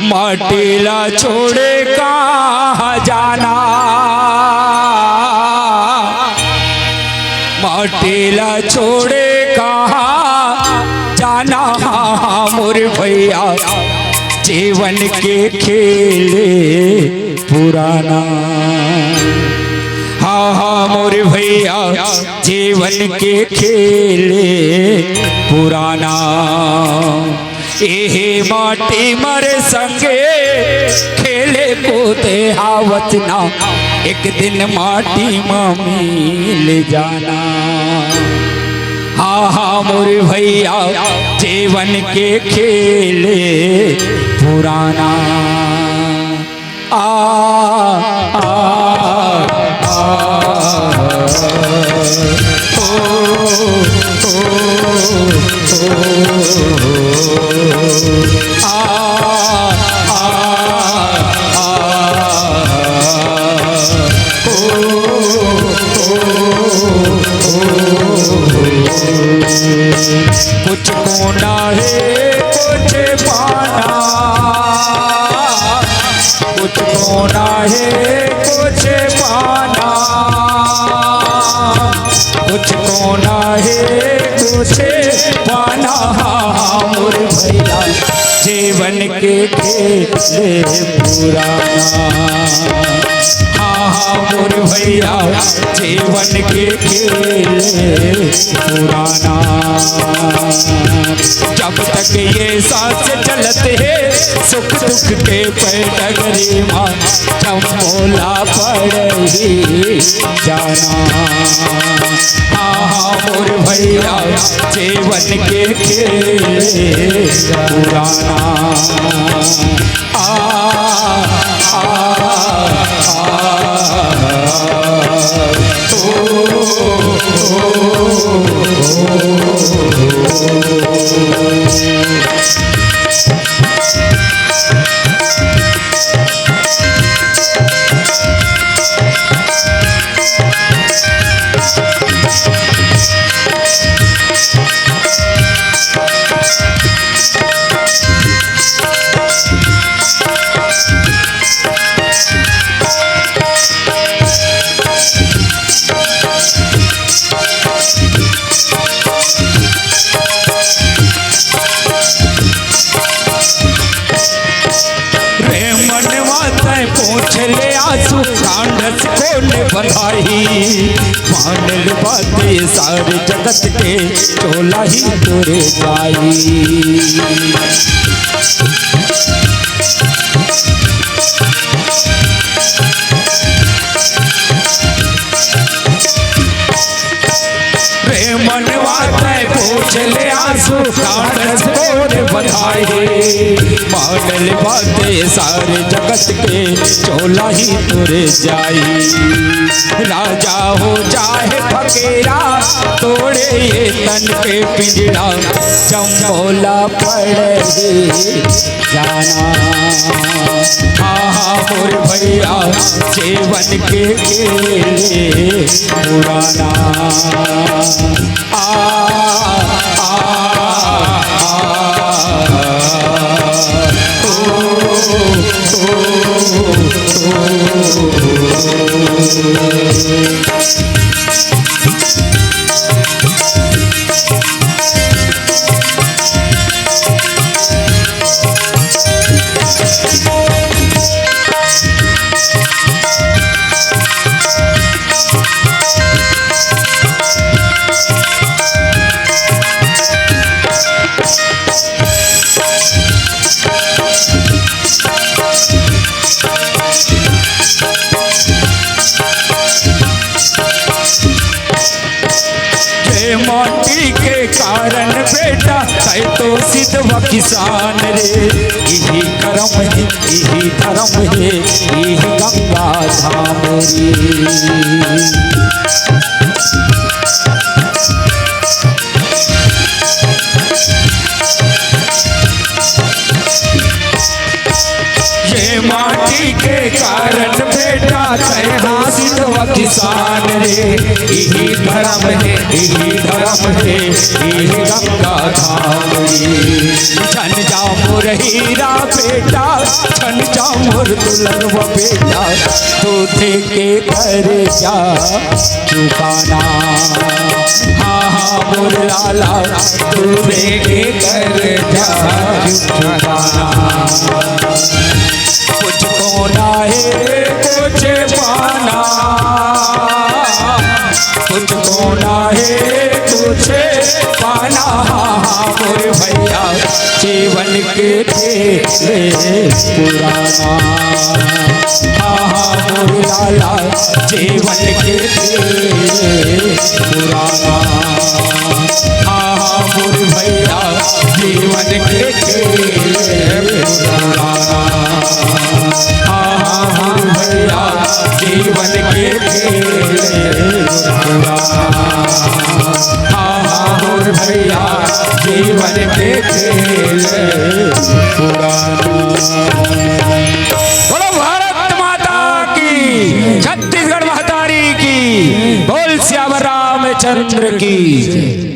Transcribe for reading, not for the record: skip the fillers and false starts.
माटीला छोड़े कहाँ जाना, माटीला छोड़े कहाँ जाना। मोर भैया जीवन के खेले पुराना, हाँ हाँ मोर भैया जीवन के खेले पुराना। एहे माटी मरे संगे खेले कूदे आवत ना, एक दिन माटी में मिल जाना। हाँ हाँ मोर भैया जीवन के खेले पुराना। आ आ कुछ कोना है कुछ पाना, कुछ कोना है कुछ पाना, कुछ कोना है कुछ पाना। मोर भैया जीवन के खेले पुराना, हाँ हाँ मोर भैया जीवन के खेले पुराना। जब तक ये सांस चलते है सुख दुख के पैडगरी माँ चंबोला पड़ ही जाना। हाँ हाँ मोर भैया जीवन के खेले पुराना। पूछ ले आंसू ढांढस कौन बधाई, मानल बातें सारे जगत के चोला ही तोरे जाई। पूछ ले आंसू ढांढस कौन बधाई, मानल बातें सारे जगत के चोला ही तुरे जाई। राजा हो चाहे फकीरा तोड़े ये तन के पिंजरा, चंबोला पड़ ही जाना। हाँ हाँ मोर भैया जीवन के खेले पुराना। माटी के कारण बेटा है तो सिद्धवा किसान रे, यही कर्म है यही धर्म है यही गंगा धाम रे। ये माटी के कारण बेटा तय तो सिद्ध व किसान रे। यही धर्म है, यही धर्म है, यही गंगा धाम रे। छन जाओ मोर हीरा बेटा, छन जाओ मोर दुल्हन व बेटा, तू थे के कर जा चुकाना। हाँ हाँ मोर लाला, तू थे के कर जा चुकाना। कुछ ना है कुछ पाना, कुछ ना है कुछ पाना। मोर भैया जीवन के खेल पुराना। हाँ मोर लाला जीवन के खेल पुराना। हाँ मोर भैया जीवन के खेल पुराना। हाँ मोर भैया जीवन के खेल पुराना। हाँ मोर भैया जीवन के खेल पुराना। बोलो भारत माता की, छत्तीसगढ़ महतारी की, बोल श्याम रामचंद्र की।